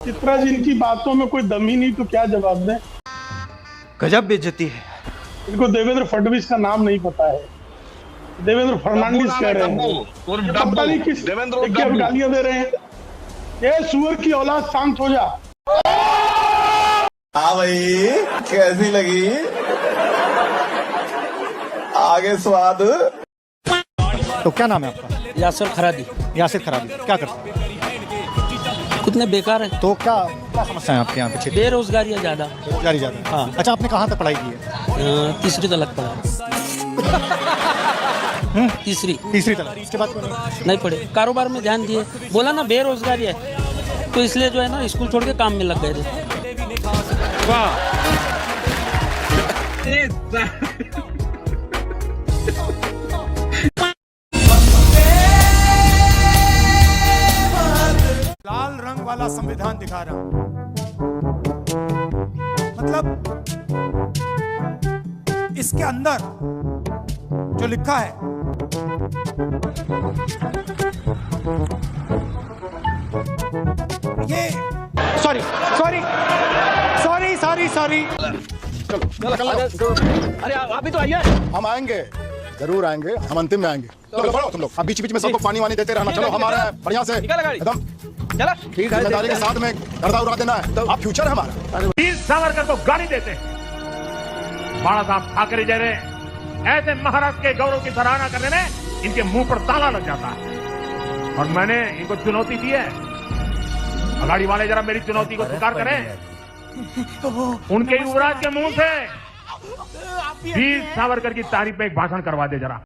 चित्रा जी, इनकी बातों में कोई दम ही नहीं तो क्या जवाब दें। गजब बेइज्जती है। इनको देवेंद्र फडणवीस का नाम नहीं पता है, देवेंद्र फर्नांडिस कह रहे हैं। पता नहीं किस क्या गालियां दे रहे हैं। ये सुअर की औलाद, शांत हो जा। हाँ भाई, कैसी लगी आगे स्वाद? तो क्या नाम है आपका? यासिर खरादी। यासिर खरादी, क्या करते हैं? कितने बेकार है। तो क्या क्या समस्या है आपके यहाँ पे? बेरोजगारी है ज्यादा। बेरोजगारी ज्यादा है। हाँ। अच्छा, आपने कहाँ तक पढ़ाई की है? तीसरी तलक पढ़ा। तीसरी तक। इसके बाद नहीं पढ़े, कारोबार में ध्यान दिए। बोला ना बेरोजगारी है, तो इसलिए जो है ना स्कूल छोड़ के काम में लग गए थे। लाल रंग वाला संविधान दिखा रहा हूं, मतलब इसके अंदर जो लिखा है ये sorry sorry sorry sorry sorry अरे आप भी तो आइए। हम आएंगे, जरूर आएंगे, हम अंतिम में आएंगे। चलो बढ़ो तुम लोग, अब बीच बीच में सबको पानी वानी देते रहना। चलो हमारा है, बढ़िया से एकदम चला ठीक है, जिम्मेदारी के साथ में गर्दा उड़ा देना है। तो आप फ्यूचर है हमारा। वीर सावरकर को गाली देते बाला साहब ठाकरे जैसे ऐसे महाराष्ट्र के गौरव की सराहना करने में इनके मुंह पर ताला लग जाता है। और मैंने इनको चुनौती दी है, अगाड़ी वाले जरा मेरी चुनौती को स्वीकार करें। उनके युवराज के मुंह से वीर सावरकर की तारीफ में एक भाषण करवा दे जरा।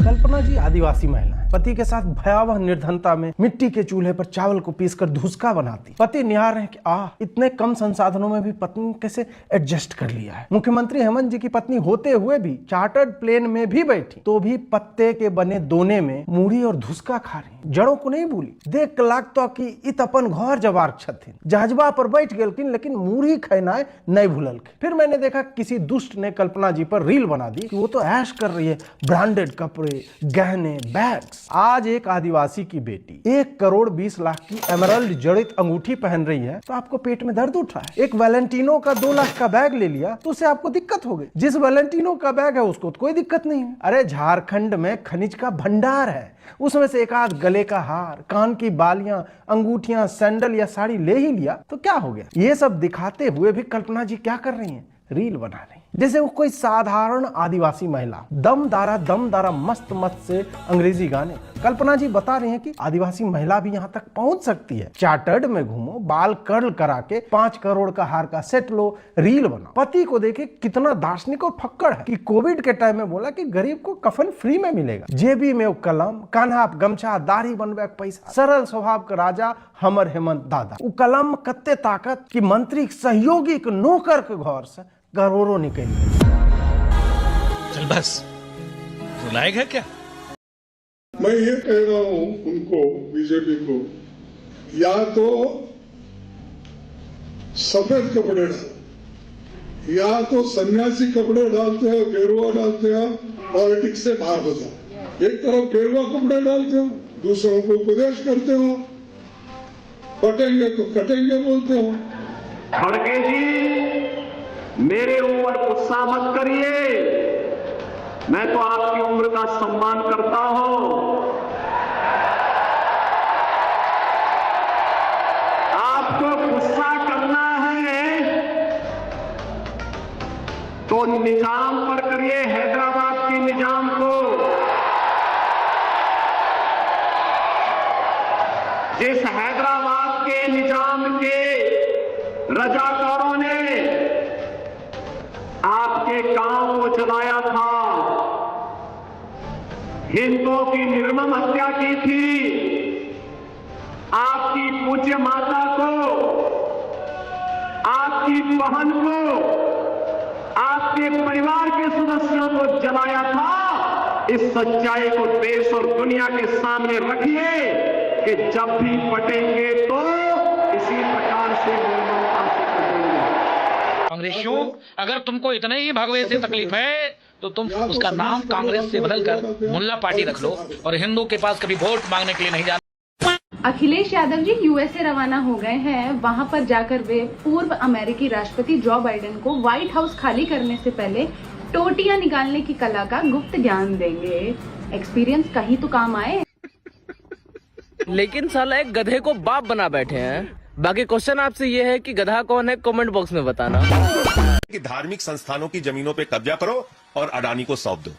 कल्पना जी आदिवासी महिला है। पति के साथ भयावह निर्धनता में मिट्टी के चूल्हे पर चावल को पीसकर धुसका बनाती। पति निहार रहे कि इतने कम संसाधनों में भी पत्नी ने कैसे एडजस्ट कर लिया है। मुख्यमंत्री हेमंत जी की पत्नी होते हुए भी चार्टर्ड प्लेन में भी बैठी तो भी पत्ते के बने दोने में मूढ़ी और धुसका खा रही। जड़ों को नहीं भूली। देख लाग तो कि इत अपन घर जवार छथिन, जहाजबा पर बैठ गेलकिन लेकिन मूढ़ी खैनाए नहीं भूलल। फिर मैंने देखा किसी दुष्ट ने कल्पना जी पर रील बना दी कि वो तो ऐश कर रही है, ब्रांडेड कपड़े, गहने, बैग्स। आज एक आदिवासी की बेटी 1,20,00,000 की एमरल्ड जड़ित अंगूठी पहन रही है तो आपको पेट में दर्द उठ रहा है। एक वैलेंटिनो का 2 लाख का बैग ले लिया तो उससे आपको दिक्कत हो गई। जिस वैलेंटिनो का बैग है उसको तो कोई दिक्कत नहीं है। अरे झारखंड में खनिज का भंडार है, उसमें से एक आध गले का हार, कान की बालियां, अंगूठियां, सैंडल या साड़ी ले ही लिया तो क्या हो गया। ये सब दिखाते हुए भी कल्पना जी क्या कर रही हैं? रील बना रही जैसे वो कोई साधारण आदिवासी महिला। दम दारा मस्त मस्त से अंग्रेजी गाने। कल्पना जी बता रही हैं कि आदिवासी महिला भी यहाँ तक पहुंच सकती है। चार्टर्ड में घूमो, बाल कर्ल करा के 5 करोड़ का हार का सेट लो, रील बनाओ। पति को देखे कितना दार्शनिक और फक्कड़ है कि कोविड के टाइम में बोला कि गरीब को कफन फ्री में मिलेगा। जेबी में कलम, कान्हा गमछा, दाढ़ी बनवे पैसा, सरल स्वभाव का राजा हमर हेमंत दादा। उ कलम कत्ते ताकत कि मंत्री सहयोगी के नौकर के घर से करोड़ों निकल गए। चल बस, रुलाएगा क्या? मैं ये कह रहा हूं उनको, बीजेपी को, या तो सफेद कपड़े डालो या तो सन्यासी कपड़े डालते हो, गेरुआ डालते हो, पॉलिटिक्स से बाहर हो जाओ। एक तरफ गेरुआ कपड़े डालते हो, दूसरों को उपदेश करते हो, कटेंगे तो कटेंगे बोलते हो। खड़गे जी, मेरे ऊपर गुस्सा मत करिए, मैं तो आपकी उम्र का सम्मान करता हूं। आपको गुस्सा करना है तो निजाम पर करिए, हैदराबाद के निजाम को। जिस हैदराबाद के निजाम के रजाकारों ने आपके गांव को जलाया था, हिंदुओं की निर्मम हत्या की थी, आपकी पूज्य माता को, आपकी बहन को, आपके परिवार के सदस्यों को जलाया था। इस सच्चाई को देश और दुनिया के सामने रखिए कि जब भी पटेंगे तो इसी प्रकार से निर्ममता से पटेंगे। कांग्रेसियों, अगर तुमको इतने ही भगवे से तकलीफ है तो तुम उसका नाम कांग्रेस से बदलकर मुल्ला पार्टी रख लो और हिंदू के पास कभी वोट मांगने के लिए नहीं जाना। अखिलेश यादव जी यूएसए रवाना हो गए हैं। वहां पर जाकर वे पूर्व अमेरिकी राष्ट्रपति जो बाइडेन को व्हाइट हाउस खाली करने से पहले टोटियां निकालने की कला का गुप्त ज्ञान देंगे। एक्सपीरियंस कहीं तो काम आए। लेकिन साला एक गधे को बाप बना बैठे हैं। बाकी क्वेश्चन आपसे ये है कि गधा कौन है, कमेंट बॉक्स में बताना। कि धार्मिक संस्थानों की जमीनों पे कब्जा करो और अडानी को सौंप दो।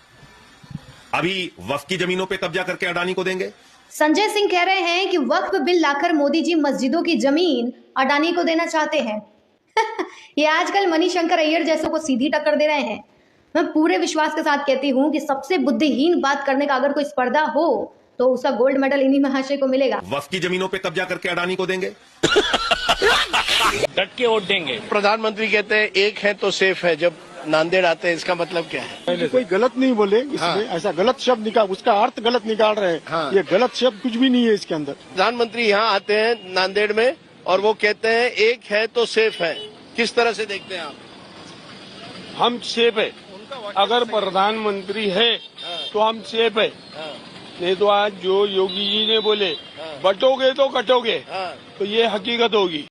अभी वक्फ की जमीनों पे कब्जा करके अडानी को देंगे। संजय सिंह कह रहे हैं कि वक्फ बिल लाकर मोदी जी मस्जिदों की जमीन अडानी को देना चाहते हैं। ये आजकल मणिशंकर अय्यर जैसों को सीधी टक्कर दे रहे हैं। मैं पूरे विश्वास के साथ कहती हूँ कि सबसे बुद्धिहीन बात करने का अगर कोई स्पर्धा हो तो उसका गोल्ड मेडल इन्हीं महाशय को मिलेगा। वक्फ की जमीनों पे कब्जा करके अडानी को देंगे। डट के वोट देंगे। प्रधानमंत्री कहते हैं एक है तो सेफ है, जब नांदेड़ आते हैं इसका मतलब क्या है? कोई गलत नहीं बोले इसमें, ऐसा गलत शब्द निकाल, उसका अर्थ गलत निकाल रहे हैं। ये गलत शब्द कुछ भी नहीं है इसके अंदर। प्रधानमंत्री यहाँ आते हैं नांदेड़ में और वो कहते हैं एक है तो सेफ है। किस तरह से देखते हैं आप? हम सेफ है, अगर प्रधानमंत्री है तो हम सेफ है। नहीं तो आज जो योगी जी ने बोले बटोगे तो कटोगे, तो ये हकीकत होगी।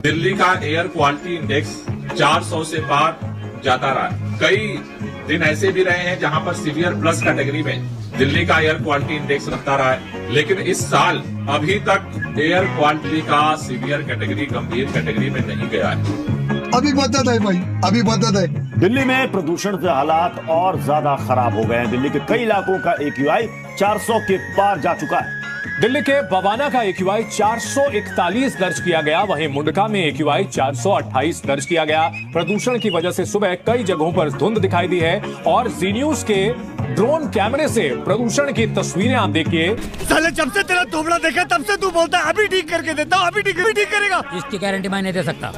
दिल्ली का एयर क्वालिटी इंडेक्स 400 से पार जाता रहा है। कई दिन ऐसे भी रहे हैं जहां पर सीवियर प्लस कैटेगरी में दिल्ली का एयर क्वालिटी इंडेक्स रखता रहा है, लेकिन इस साल अभी तक एयर क्वालिटी का सीवियर कैटेगरी, गंभीर कैटेगरी में नहीं गया है। अभी बदत है भाई, अभी बदत है। दिल्ली में प्रदूषण से हालात और ज्यादा खराब हो गए हैं। दिल्ली के कई इलाकों का AQI 400 के पार जा चुका है। दिल्ली के बवाना का AQI 441 दर्ज किया गया, वहीं मुंडका में AQI 428 दर्ज किया गया। प्रदूषण की वजह से सुबह कई जगहों पर धुंध दिखाई दी है और जी न्यूज के ड्रोन कैमरे से प्रदूषण की तस्वीरें आप देखिए। साले जब से तेरा थोबड़ा देखा तब से तू बोलता है अभी ठीक करके देता हूँ, अभी ठीक करेगा। इसकी गारंटी मैं नहीं दे सकता।